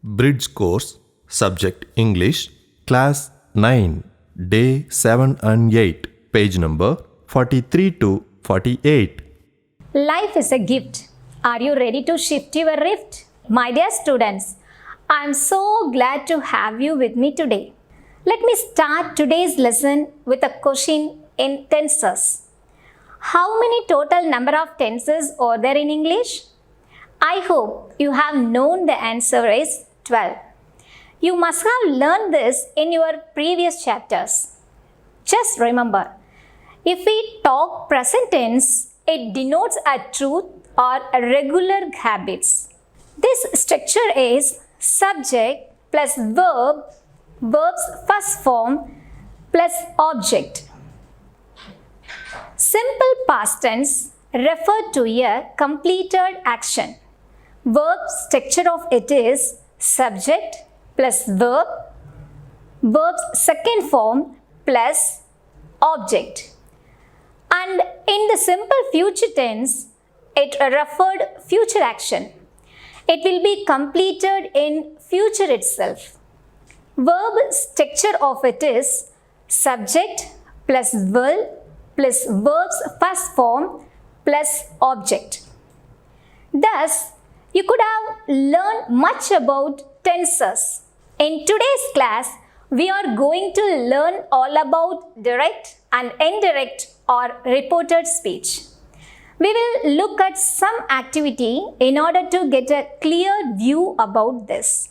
Bridge course, subject English, class 9, day 7 and 8, page number 43 to 48. Life is a gift. Are you ready to shift your rift? My dear students, I am so glad to have you with me today. Let me start today's lesson with a question in tenses. How many total number of tenses are there in English? I hope you have known the answer is 12. You must have learned this in your previous chapters. Just remember, if we talk present tense, it denotes a truth or a regular habits. This structure is subject plus verb, verb's first form plus object. Simple past tense refer to a completed action. Verb structure of it is subject plus verb, verb's second form plus object. And in the simple future tense, it referred future action. It will be completed in future itself. Verb structure of it is subject plus will plus verb's first form plus object. Thus, you could have learned much about tenses. In today's class, we are going to learn all about direct and indirect or reported speech. We will look at some activity in order to get a clear view about this.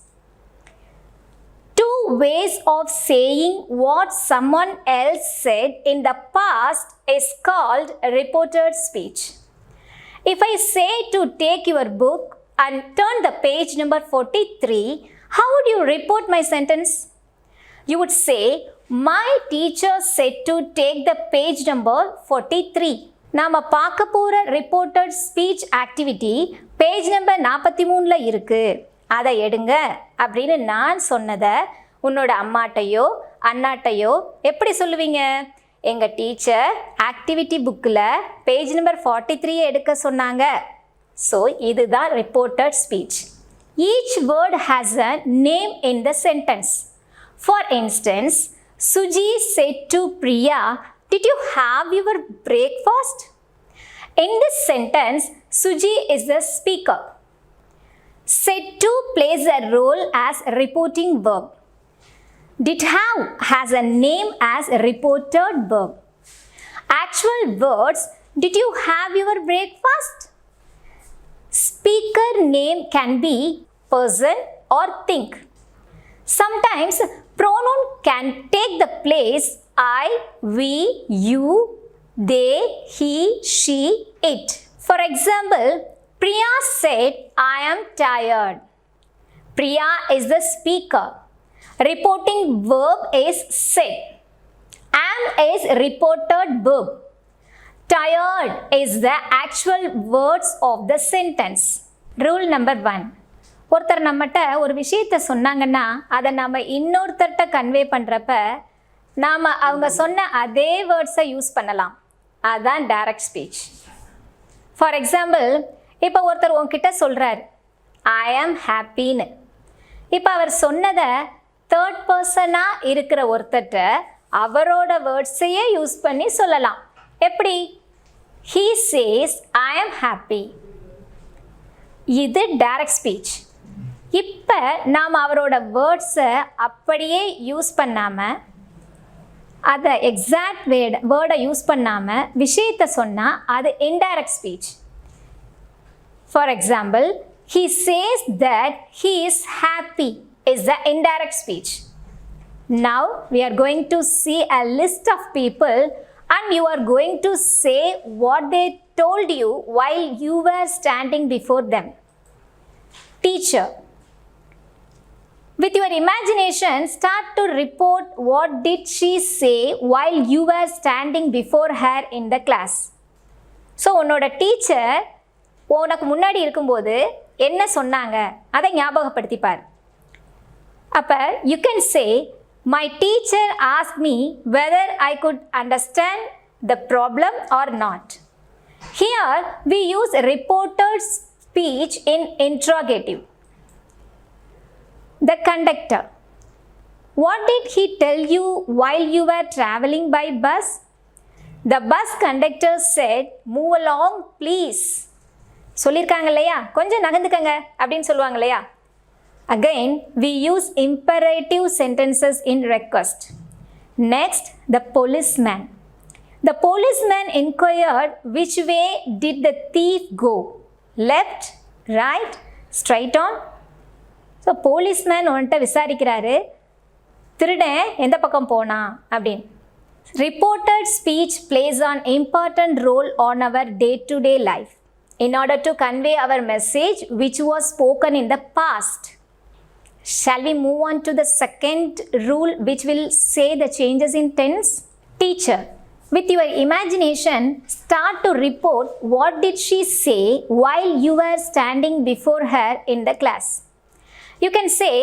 Two ways of saying what someone else said in the past is called reported speech. If I say to take your book and turn the page number 43, how would you report my sentence? You would say, my teacher said to take the page number 43. நாம பார்க்க போற reported speech activity page number 43ல இருக்கு. அதை எடுங்க அப்படின்னு நான் சொன்னதை உன்னோட அம்மாட்டையோ அண்ணாட்டையோ எப்படி சொல்லுவீங்க? எங்க டீச்சர் ஆக்டிவிட்டி புக்கில் பேஜ் நம்பர் 43 எடுக்க சொன்னாங்க. ஸோ இதுதான் reported speech. Each word has a name in the sentence. For instance, Suji said to Priya, did you have your breakfast? In this sentence, Suji is the speaker. Said to plays a role as a reporting verb. Did have has a name as a reported verb. Actual words, did you have your breakfast? Speaker name can be person or thing. Sometimes pronoun can take the place I, we, you, they, he, she, it. For example, Priya said, I am tired. Priya is the speaker. Reporting verb is said. Am is reported verb. Tired is the actual words of the sentence. Rule number 1. ஒருத்தர் நம்மகிட்ட ஒரு விஷயத்தை சொன்னாங்கன்னா அதை நம்ம இன்னொருத்தர்கிட்ட convey பண்ணுறப்ப நாம் அவங்க சொன்ன அதே வேர்ட்ஸை யூஸ் பண்ணலாம். அதுதான் டைரக்ட் ஸ்பீச். ஃபார் எக்ஸாம்பிள், இப்போ ஒருத்தர் உங்ககிட்ட சொல்கிறார் ஐ ஆம் ஹாப்பின்னு. இப்போ அவர் சொன்னதை தேர்ட் பர்சனாக இருக்கிற ஒருத்தர்கிட்ட அவரோட வேர்ட்ஸையே யூஸ் பண்ணி சொல்லலாம். எப்படி? He says I am happy. இது டைரக்ட் ஸ்பீச். இப்போ நாம் அவரோட வேர்ட்ஸை அப்படியே யூஸ் பண்ணாமல், அதை எக்ஸாக்ட் வேர்டை யூஸ் பண்ணாமல் விஷயத்தை சொன்னால் அது indirect speech. For example, he says that he is happy is the indirect speech. Now we are going to see a list of people and you are going to say what they told you while you were standing before them. Teacher. With your imagination, start to report what did she say while you were standing before her in the class. So, உன்னோட teacher உனக்கு முன்னாடி இருக்கும்போது என்ன சொன்னாங்க அதை ஞாபகப்படுத்திப்பார். அப்போ you can say, my teacher asked me whether I could understand the problem or not. Here, we use reported speech in interrogative. The conductor. What did he tell you while you were traveling by bus? The bus conductor said, move along please. சொல்லியிருக்காங்க இல்லையா, கொஞ்சம் நகர்ந்துக்கங்க அப்படின்னு சொல்லுவாங்க இல்லையா. Again, we use imperative sentences in request. Next, the policeman. The policeman inquired, which way did the thief go? Left, right, straight on? So policeman வந்துட்டு விசாரிக்கிறாரு, திருடன் எந்த பக்கம் போனா அப்படின்னு. Reported speech plays an important role on our day to day life in order to convey our message which was spoken in the past. Shall we move on to the second rule which will say the changes in tense? Teacher, with your imagination, start to report what did she say while you were standing before her in the class. You can say,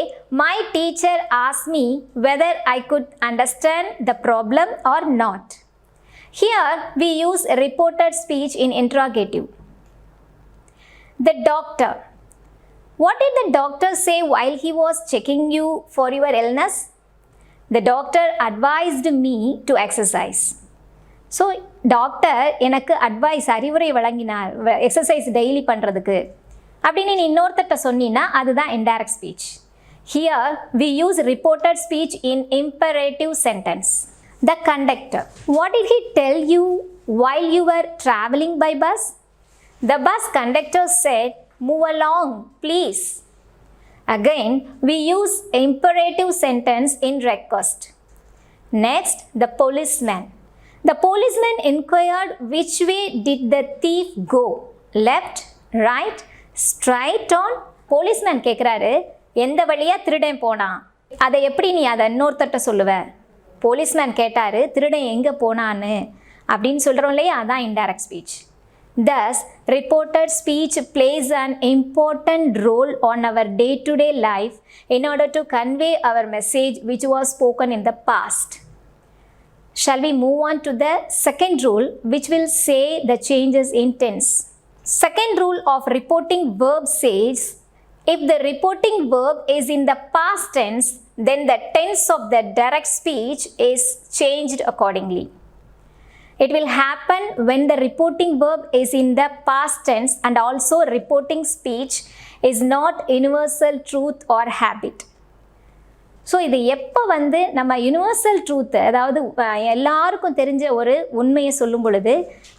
my teacher asked me whether I could understand the problem or not. Here we use reported speech in interrogative. The doctor. What did the doctor say while he was checking you for your illness? The doctor advised me to exercise. So doctor எனக்கு அறிவுரை வழங்கினார் exercise daily பண்ணுறதுக்கு அப்படின்னு நீ இன்னொருத்தட்ட சொன்னீங்கன்னா அதுதான் indirect speech. Here we use reported speech in imperative sentence. The conductor. What did he tell you while you were travelling by bus? The bus conductor said, move along please. Again, we use imperative sentence in request. Next, the policeman. The policeman inquired, which way did the thief go? Left, right, straight on? Policeman கேட்குறாரு, எந்த வழியா திருடன் போனான், அதை எப்படி நீ அதை இன்னொருத்தட்ட சொல்லுவ? போலீஸ்மேன் கேட்டாரு, திருடன் எங்கே போனான்னு அப்படின்னு சொல்கிறோம் இல்லையா, அதான் indirect speech. Thus, reported speech plays an important role on our day-to-day life in order to convey our message which was spoken in the past. Shall we move on to the second rule which will say the changes in tense? Second rule of reporting verb says, if the reporting verb is in the past tense, then the tense of the direct speech is changed accordingly. It will happen when the reporting verb is in the past tense and also reporting speech is not universal truth or habit. So இது எப்போ நம்ம universal truth, அதாவது எல்லாருக்கும் தெரிஞ்ச ஒரு உண்மையை சொல்லும் பொழுது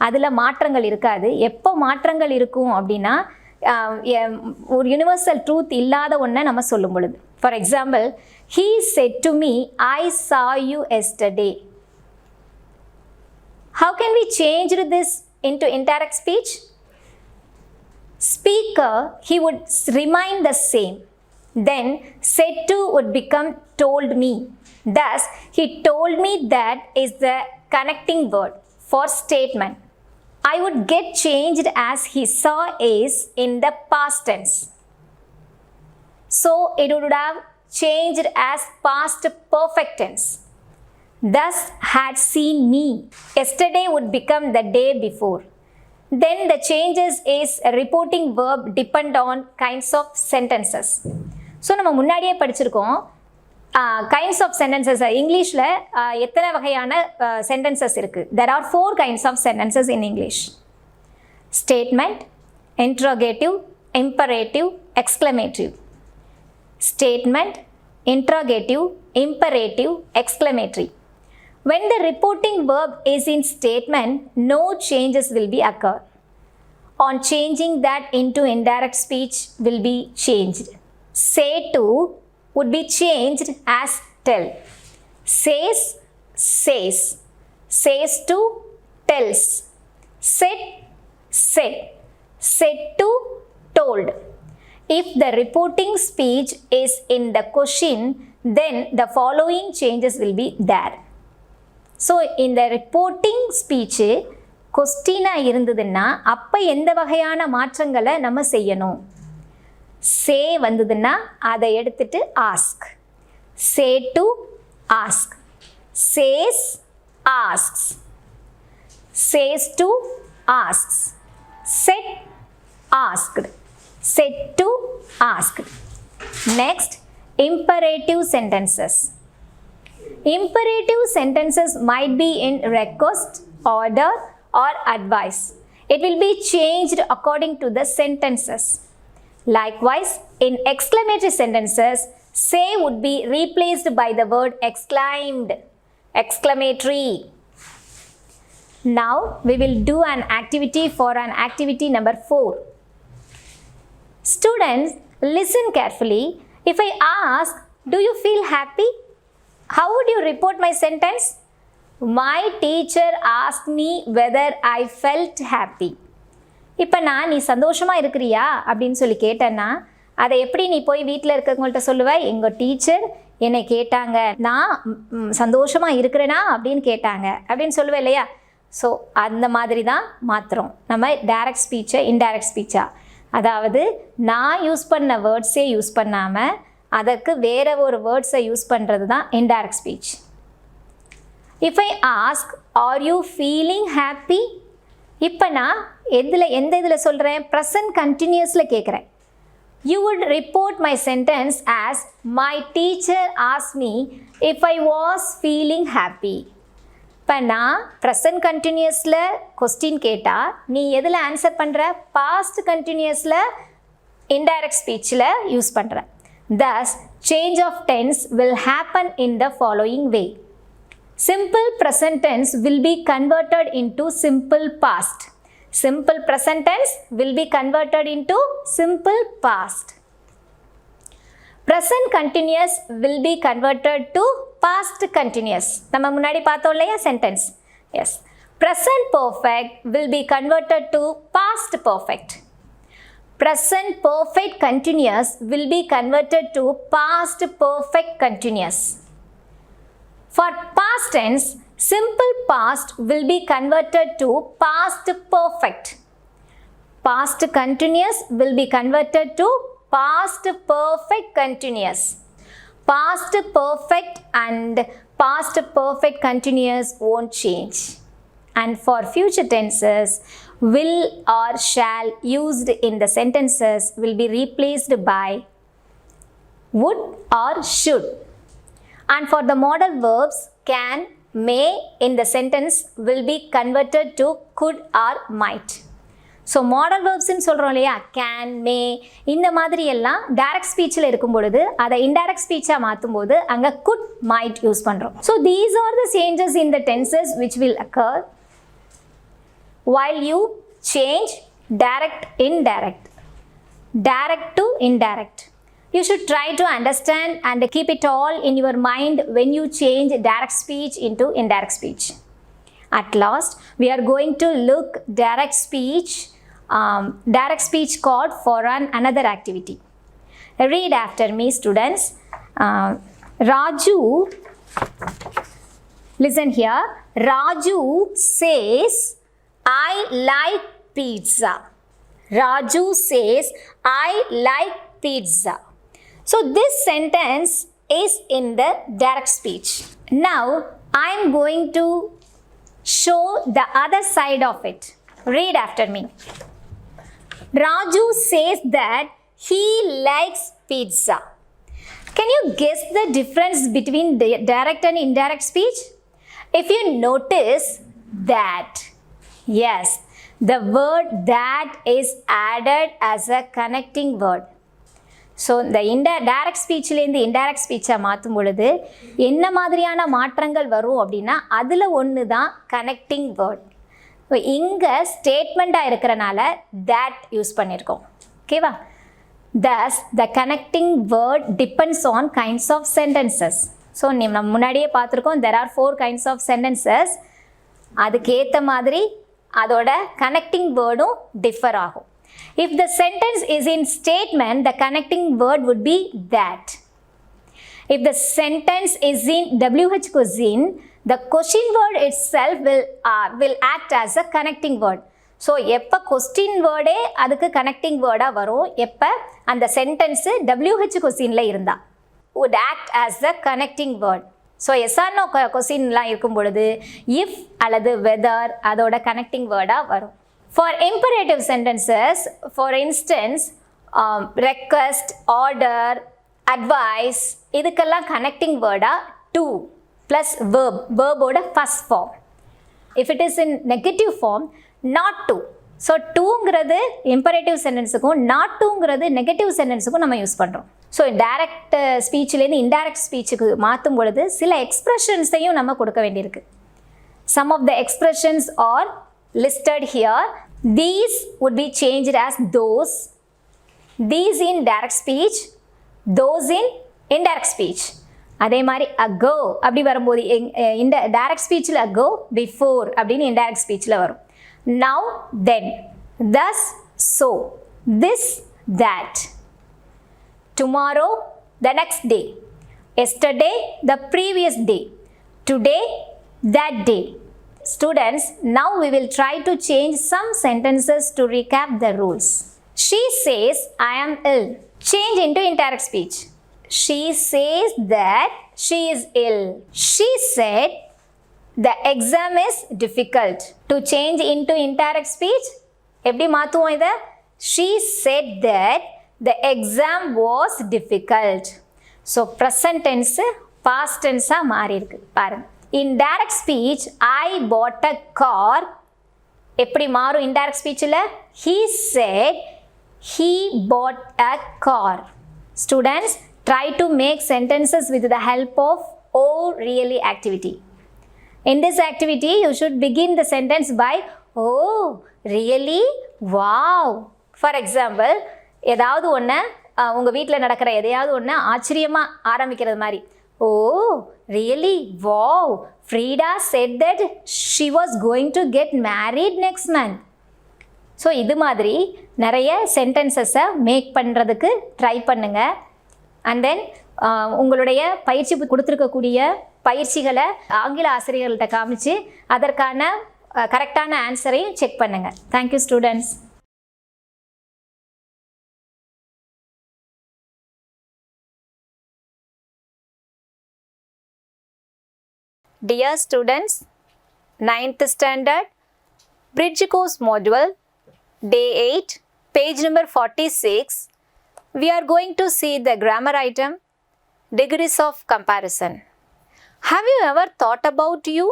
அதில் மாற்றங்கள் இருக்காது. எப்போ மாற்றங்கள் இருக்கும் அப்படின்னா ஒரு யுனிவர்சல் ட்ரூத் இல்லாத ஒன்றை நம்ம சொல்லும் பொழுது. For example, he said to me, I saw you yesterday. How can we change this into indirect speech? Speaker, he would remain the same. Then said to would become told me. Thus, he told me that is the connecting word for statement. I would get changed as he saw is in the past tense. So, it would have changed as past perfect tense. Thus had seen me. Yesterday would become the day before. Then the changes is a reporting verb depend on kinds of sentences. So நம்ம முன்னாடியே படிச்சிருக்கோம் kinds of sentences. இங்கிலீஷில் எத்தனை வகையான sentences இருக்குது? There are 4 kinds of sentences in English. Statement, interrogative, imperative, exclamative. Statement, interrogative, imperative, exclamatory. When the reporting verb is in statement, no changes will be occur. On changing that into indirect speech will be changed. Say to would be changed as tell. Says, says. Says to, tells. Said, said. Said to, told. If the reporting speech is in the question, then the following changes will be there. So இந்த reporting speech கொஸ்டினாக இருந்ததுன்னா அப்போ எந்த வகையான மாற்றங்களை நம்ம செய்யணும்? சே வந்ததுன்னா அதை எடுத்துட்டு ask. Say to ask. Says asks. Says to asks. Said asked. Said to asked. Next, imperative sentences. Imperative sentences might be in request, order, or advice. It will be changed according to the sentences. Likewise, in exclamatory sentences, say would be replaced by the word exclaimed, exclamatory. Now, we will do an activity for an activity number 4. Students, listen carefully. If I ask, do you feel happy? How would you report my sentence? My teacher asked me whether I felt happy. இப்போ நான் நீ சந்தோஷமாக இருக்கிறியா அப்படின்னு சொல்லி கேட்டேன்னா அதை எப்படி நீ போய் வீட்டில் இருக்கிறவங்கள்ட்ட சொல்லுவ? எங்கள் டீச்சர் என்னை கேட்டாங்க, நான் சந்தோஷமாக இருக்கிறேனா அப்படின்னு கேட்டாங்க அப்படின்னு சொல்லுவேன் இல்லையா? ஸோ அந்த மாதிரி தான் மாற்றுறோம் நம்ம டைரக்ட் ஸ்பீச்சை இன்டைரக்ட் ஸ்பீச்சாக. அதாவது நான் யூஸ் பண்ண வேர்ட்ஸே யூஸ் பண்ணாமல் அதற்கு வேறு ஒரு வேர்ட்ஸை யூஸ் பண்ணுறது தான் indirect speech. If I ask are you feeling happy, இப்போ நான் எந்த இதில் சொல்கிறேன்? ப்ரெசன்ட் கண்டினியூஸில் கேட்குறேன். You would report my sentence as my teacher ask me if I was feeling happy. இப்போ நான் ப்ரெசன்ட் கண்டினியூஸில் கொஸ்டின் கேட்டால் நீ எதில் ஆன்சர் பண்ணுற? பாஸ்ட் கண்டினியூஸில் இன்டைரக்ட் ஸ்பீச்சில் யூஸ் பண்ணுற. Thus, change of tense will happen in the following way. Simple present tense will be converted into simple past. Simple present tense will be converted into simple past. Present continuous will be converted to past continuous. நம்ம முன்னாடி பார்த்தோம் இல்லையா sentence? Yes. Present perfect will be converted to past perfect. Present perfect continuous will be converted to past perfect continuous. For past tense, simple past will be converted to past perfect. Past continuous will be converted to past perfect continuous. Past perfect and past perfect continuous won't change. And for future tenses, will or shall used in the sentences will be replaced by would or should. And for the modal verbs, can, may in the sentence will be converted to could or might. So model வேர்ப்ஸ்ன்னு சொல்கிறோம் இல்லையா? Can, மே, இந்த மாதிரி எல்லாம் direct ஸ்பீச்சில் இருக்கும் பொழுது அதை indirect ஸ்பீச்சாக மாற்றும் போது அங்கே குட், மைட் யூஸ் பண்ணுறோம். So these are the changes in the tenses which will occur while you change direct, indirect, direct to indirect. You should try to understand and keep it all in your mind when you change direct speech into indirect speech. At last, we are going to look direct speech called for another activity. Read after me, students. Raju, listen here. Raju says, I like pizza. Raju says, I like pizza. So this sentence is in the direct speech. Now, I am going to show the other side of it. Read after me. Raju says that he likes pizza. Can you guess the difference between direct and indirect speech? If you notice that, yes, the word that is added as a connecting word. So இந்த direct ஸ்பீச்சிலேருந்து indirect ஸ்பீச்சை மாற்றும் பொழுது என்ன மாதிரியான மாற்றங்கள் வரும் அப்படின்னா அதில் ஒன்று தான் கனெக்டிங் வேர்ட். இப்போ இங்கே ஸ்டேட்மெண்ட்டாக இருக்கிறனால that யூஸ் பண்ணியிருக்கோம். ஓகேவா? thus the connecting word depends on kinds of sentences. So நம்ம முன்னாடியே பார்த்துருக்கோம் there are 4 kinds of sentences. அதுக்கேற்ற மாதிரி அதோட கனெக்டிங் வேர்டும் டிஃபர் ஆகும். If the sentence is in statement, the connecting word would be that. If the sentence is in WH question, the question word itself will act as a connecting word. So, எப்போ question word அதுக்கு connecting word வரும், எப்போ அந்த sentence WH questionல இருந்தா would act as the connecting word. So yes or no கொஸ்டின்லாம் இருக்கும் பொழுது if அல்லது வெதர் அதோட கனெக்டிங் வேர்டாக வரும். For imperative sentences, for instance, request, order, advice இதுக்கெல்லாம் connecting word to plus verb ஓட first form. If it is in negative form, not to. So toங்கிறது imperative sentenceக்கும் not toங்கிறது negative sentenceக்கும் நம்ம use பண்ணுறோம். So direct ஸ்பீச்சிலேருந்து indirect ஸ்பீச்சுக்கு மாற்றும் பொழுது சில எக்ஸ்பிரஷன்ஸையும் நம்ம கொடுக்க வேண்டியிருக்கு. Some of the expressions are listed here. These would be changed as those. These in direct speech, those in indirect speech. அதே மாதிரி ago அப்படி வரும்போது இந்த டைரக்ட் ஸ்பீச்சில் ago, before அப்படின்னு இன்டைரக்ட் ஸ்பீச்சில் வரும். Now, then, thus, so, this, that. Tomorrow, the next day. Yesterday, the previous day. Today, that day. Students, now we will try to change some sentences to recap the rules. She says, I am ill. Change into indirect speech. She says that she is ill. She said, the exam is difficult. To change into indirect speech, எப்படி மாத்துவோம் இதை? She said that the exam was difficult. So present tense past tense மாறி இருக்கு பாருங்க. In direct speech, I bought a car. எப்படி மாறும் indirect speechல? He said he bought a car. Students, try to make sentences with the help of oh really activity. In this activity, you should begin the sentence by oh, really? Wow. For example, ஏதாவது ஒன்று உங்கள் வீட்டில் நடக்கிற எதையாவது ஒன்று ஆச்சரியமாக ஆரம்பிக்கிறது மாதிரி. Oh really wow, Frida said that she was going to get married next month. So இது மாதிரி நிறைய சென்டென்சஸை மேக் பண்ணுறதுக்கு ட்ரை பண்ணுங்கள். அண்ட் தென் உங்களுடைய பயிற்சி கொடுத்துருக்கக்கூடிய பயிற்சிகளை ஆங்கில ஆசிரியர்கள்ட்ட காமிச்சு அதற்கான கரெக்டான ஆன்சரையும் செக் பண்ணுங்கள். Thank you students. Dear students, 9th standard, Bridge Course Module, Day 8, page number 46, we are going to see the grammar item, degrees of comparison. Have you ever thought about you?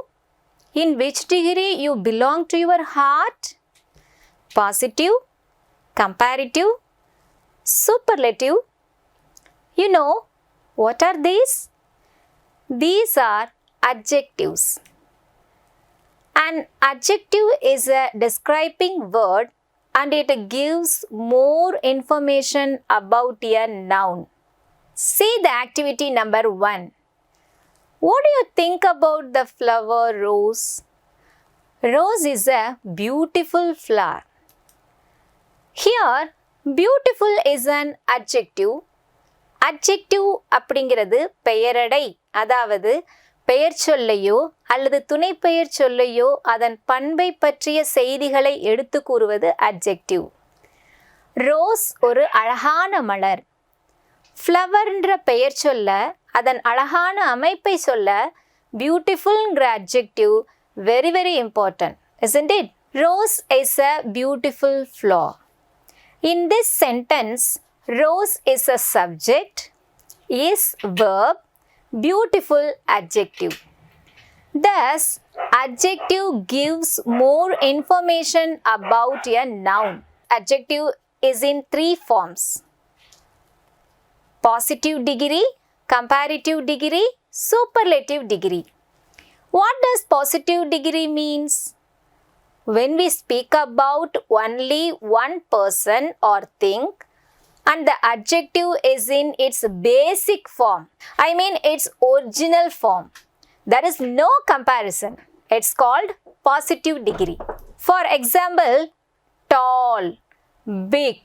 In which degree you belong to your heart? Positive, comparative, superlative. You know, what are these? These are adjectives. An adjective is a describing word and it gives more information about a noun. See the activity number 1. What do you think about the flower rose? Rose is a beautiful flower. Here, beautiful is an adjective. Adjective அப்படிங்கிறது பெயரடை, அதாவது பெயர் சொல்லையோ அல்லது துணை பெயர் சொல்லையோ அதன் பண்பை பற்றிய செய்திகளை எடுத்து கூறுவது அட்ஜெக்டிவ். ரோஸ் ஒரு அழகான மலர். ஃப்ளவர்ன்ற பெயர் சொல்ல அதன் அழகான அமைப்பை சொல்ல பியூட்டிஃபுல்ங்கிற adjective very very important, isn't it? Rose is a beautiful flower. In this sentence, rose is a subject, is verb, beautiful adjective. Thus, adjective gives more information about a noun. Adjective is in 3 forms: positive degree, comparative degree, superlative degree. What does positive degree means? When we speak about only one person or thing, and the adjective is in its basic form, I mean its original form, there is no comparison. It's called positive degree. For example, tall, big,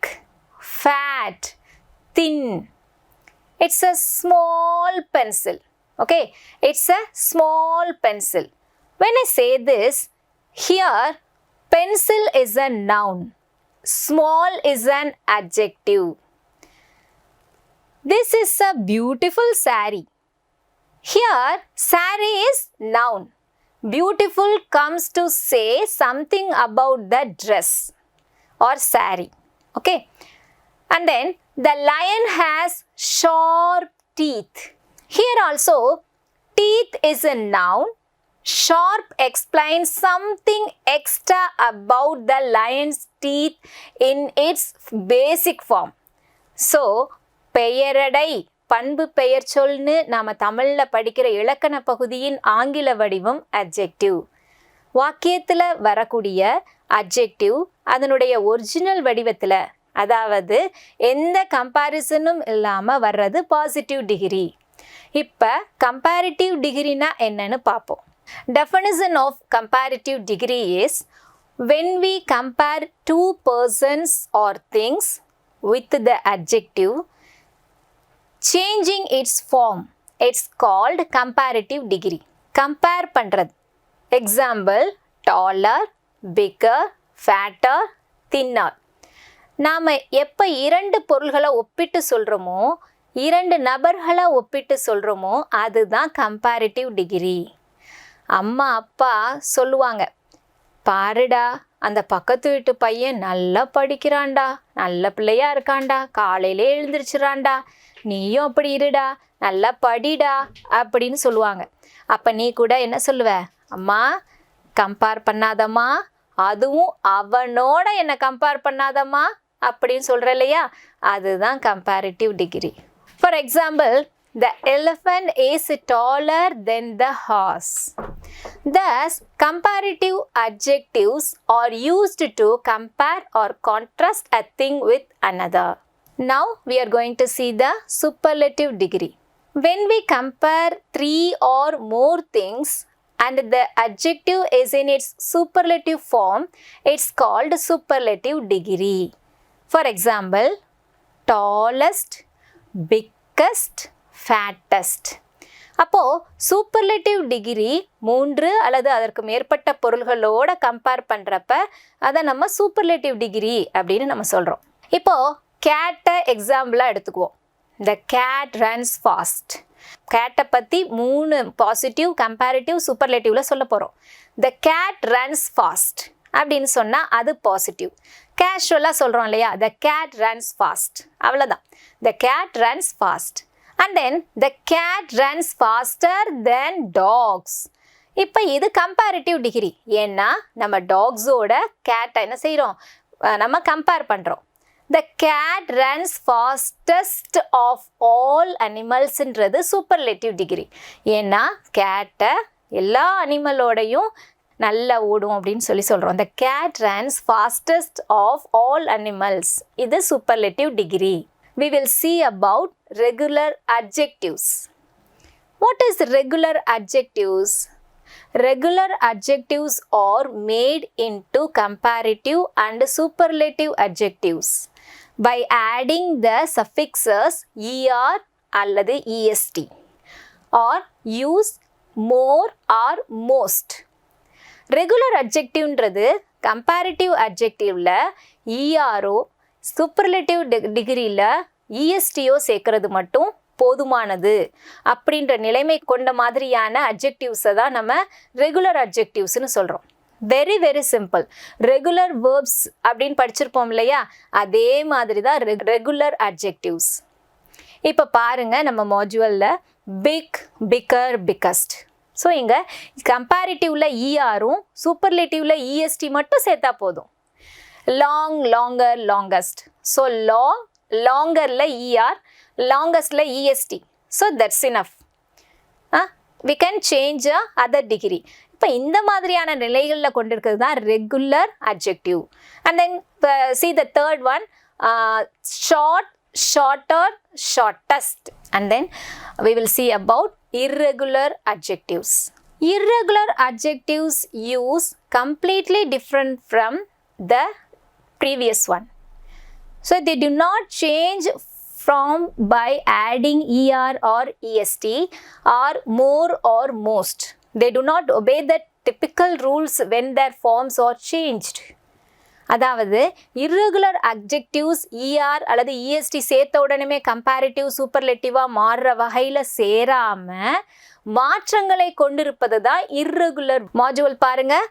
fat, thin. It's a small pencil. Okay, it's a small pencil. When I say this, here pencil is a noun, small is an adjective. This is a beautiful saree. Here, saree is noun. Beautiful comes to say something about the dress or saree. Okay. And then, the lion has sharp teeth. Here also, teeth is a noun. Sharp explains something extra about the lion's teeth in its basic form. So, பெயரடை பண்பு பெயர் சொல்னு நாம தமிழ்ல படிக்கிற இலக்கண பகுதியின் ஆங்கில வடிவம் adjective. வாக்கியத்தில் வரக்கூடிய adjective அதனுடைய ஒரிஜினல் வடிவத்தில், அதாவது எந்த கம்பேரிசனும் இல்லாமல் வர்றது பாசிட்டிவ் டிகிரி. இப்போ கம்பேரிட்டிவ் டிகிரினா என்னன்னு பார்ப்போம். Definition of comparative degree is when we compare two persons or things with the adjective changing its form, it's called comparative degree. Compare பண்றது. Example, taller, bigger, fatter, thinner. நாம் எப்போ இரண்டு பொருள்களை ஒப்பிட்டு சொல்கிறோமோ, இரண்டு நபர்களை ஒப்பிட்டு சொல்கிறோமோ, அதுதான் கம்பேரிட்டிவ் டிகிரி. அம்மா அப்பா சொல்லுவாங்க, பாருடா அந்த பக்கத்து வீட்டு பையன் நல்லா படிக்கிறான்டா, நல்ல பிள்ளையா இருக்கான்டா, காலையிலே எழுந்திரிச்சிடான்டா, நீயும் அப்படி இருடா, நல்லா படிடா அப்படின்னு சொல்லுவாங்க. அப்போ நீ கூட என்ன சொல்லுவ, அம்மா கம்பேர் பண்ணாதம்மா, அதுவும் அவனோட என்னை கம்பேர் பண்ணாதம்மா அப்படின்னு சொல்கிற இல்லையா, அதுதான் comparative degree. For example, the elephant is taller than the horse. Thus, comparative adjectives are used to compare or contrast a thing with another. Now, we are going to see the superlative degree. When we compare three or more things and the adjective is in its superlative form, it's called superlative degree. For example, tallest, biggest, fattest. அப்போ superlative degree 3 அல்லது அதற்கு மேற்பட்ட பொருள்களோட compare பண்ணுறப்ப அதை நம்ம superlative degree அப்படின்னு நம்ம சொல்கிறோம். இப்போது கேட்டை எக்ஸாம்பிளாக எடுத்துக்குவோம். த கேட் ரன்ஸ் ஃபாஸ்ட். கேட்டை பற்றி 3 பாசிட்டிவ், கம்பேரிட்டிவ், சூப்பர்லேட்டிவில் சொல்ல போகிறோம். த கேட் ரன்ஸ் ஃபாஸ்ட் அப்படின்னு சொன்னால் அது பாசிட்டிவ். கேஷுவலாக சொல்கிறோம் இல்லையா, த கேட் ரன்ஸ் ஃபாஸ்ட், அவ்வளோதான். The cat runs fast. And then the cat runs faster than dogs. இப்போ இது கம்பேரிட்டிவ் டிகிரி. ஏன்னா நம்ம டாக்ஸோட கேட்டை என்ன செய்கிறோம், நம்ம கம்பேர் பண்ணுறோம். The cat runs fastest of all animalsன்றது சூப்பர்லேட்டிவ் டிகிரி. ஏன்னா கேட்டை எல்லா அனிமலோடையும் நல்லா ஓடும் அப்படின்னு சொல்கிறோம். The cat runs fastest of all animals. இது superlative degree. We will see about regular adjectives. What is regular adjectives? Regular adjectives are made into comparative and superlative adjectives by adding the suffixes er அல்லது est or use more or most. Regular adjectiveன்றது comparative adjectiveல er-ஓ superlative டிகிரியில் இஎஸ்டியோ சேர்க்கறது மட்டும் போதுமானது அப்படின்ற நிலைமை கொண்ட மாதிரியான அட்ஜெக்டிவ்ஸை தான் நம்ம ரெகுலர் அட்ஜெக்டிவ்ஸ்னு சொல்கிறோம். Very very simple. Regular verbs அப்படின்னு படிச்சிருப்போம் இல்லையா, அதே மாதிரி தான் ரெகுலர் அட்ஜெக்டிவ்ஸ். இப்போ பாருங்கள், நம்ம மாட்யூலில் பிக், பிக்கர், பிக்கஸ்ட். ஸோ இங்கே கம்பேரிட்டிவில் இஆரும் சூப்பர்லேட்டிவில் இஎஸ்டி மட்டும் சேர்த்தா போதும். Long, longer, longest. So long, லாங்கரில் இஆர், லாங்கஸ்டில் E S T. So that's enough. We can change other degree. இப்போ இந்த மாதிரியான நிலைகளில் கொண்டிருக்கிறது தான் regular adjective. And then see the third one, short, shorter, shortest. And then we will see about irregular adjectives. Irregular adjectives use completely different from the previous one. So they do not change from by adding er or est or more or most. They do not obey the typical rules when their forms are changed. அதாவது irregular adjectives er அல்லது est சேர்த்த உடனே comparative சூப்பர்லேட்டிவாக மாறுற வகையில் சேராமல் மாற்றங்களை கொண்டிருப்பது தான் irregular. மாட்யூல் பாருங்கள்,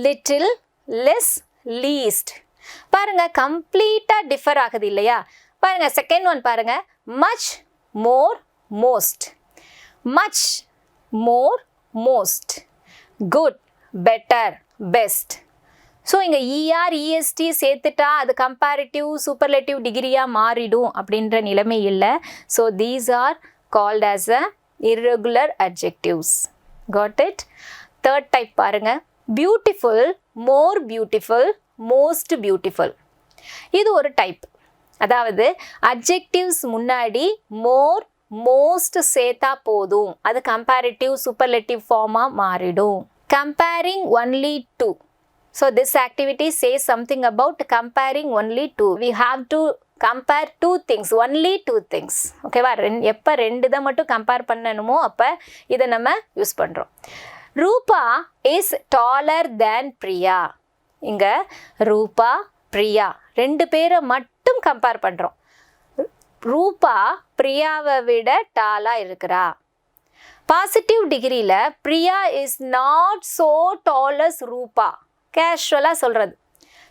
லிட்டில், லெஸ், லீஸ்ட். பாருங்கள், கம்ப்ளீட்டாக டிஃபர் ஆகுது இல்லையா. பாருங்கள், செகண்ட் ஒன் பாருங்கள், much, more, most. Much, more, most. Good, better, best. So இங்கே இஆர் இஎஸ்டி சேர்த்துட்டா அது கம்பேரிட்டிவ் சூப்பர்லேட்டிவ் டிகிரியாக மாறிடும் அப்படின்ற நிலைமை இல்லை. So these are called as a irregular adjectives. Got it? Third type பாருங்க. Beautiful, more beautiful, most beautiful. இது ஒரு டைப். அதாவது adjectives முன்னாடி more, most சேர்த்தா போதும். அது comparative superlative form-ஆ மாறிடும். Comparing only two. So this activity says something about comparing only two. We have to compare two things, only two things. ஓகேவா? எப்போ ரெண்டு இதை மட்டும் கம்பேர் பண்ணணுமோ அப்போ இதை நம்ம யூஸ் பண்ணுறோம். ரூபா இஸ் டாலர் தேன் பிரியா. இங்கே ரூபா பிரியா ரெண்டு பேரை மட்டும் கம்பேர் பண்ணுறோம். ரூபா பிரியாவை விட டாலாக இருக்கிறா. பாசிட்டிவ் டிகிரியில் Priya is not so tall as Rupa. கேஷுவலாக சொல்கிறது.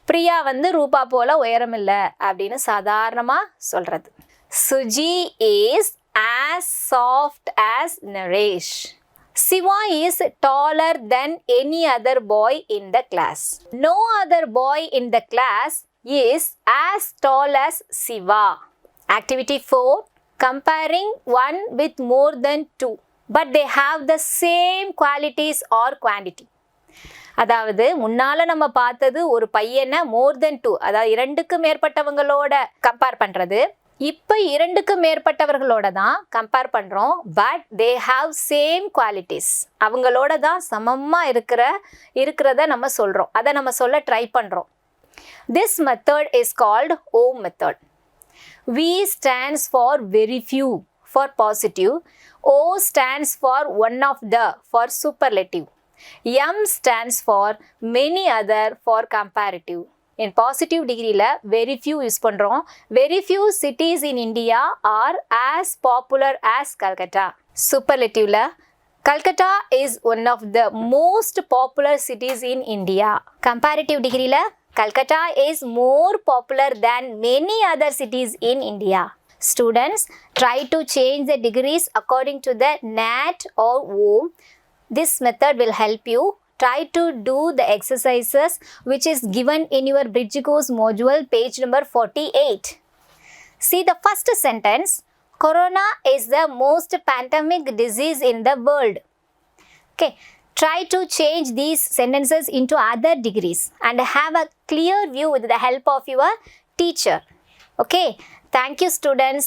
பிரியா வந்து ரூபா போல் உயரம் இல்லை அப்படின்னு சாதாரணமாக சொல்கிறது. Suji is as soft as Naresh. Siva is taller than any other boy in the class. No other boy in the class is as tall as Siva. Activity 4. Comparing one with more than two, but they have the same qualities or quantity. அதாவது முன்னால் நம்ம பார்த்தது ஒரு பையனை மோர் தென் two, அதாவது இரண்டுக்கு மேற்பட்டவங்களோட compare பண்ணுறது. இப்போ இரண்டுக்கு மேற்பட்டவர்களோட தான் கம்பேர் பண்ணுறோம். But they have same qualities. அவங்களோட தான் சமமாக இருக்கிறத நம்ம சொல்கிறோம். அதை நம்ம சொல்ல ட்ரை பண்ணுறோம். This method is called O method. V stands for very few for positive. O stands for one of the for superlative. M stands for many other for comparative. In positive degree la very few use பண்றோம். Very few cities in India are as popular as Calcutta. Superlative la Calcutta is one of the most popular cities in India. Comparative degree la Calcutta is more popular than many other cities in India. Students, try to change the degrees according to the NAT or OM. This method will help you. Try to do the exercises which is given in your Bridge Course module page number 48. See the first sentence. Corona is the most pandemic disease in the world. Okay. Try to change these sentences into other degrees and have a clear view with the help of your teacher. Okay. Thank you students.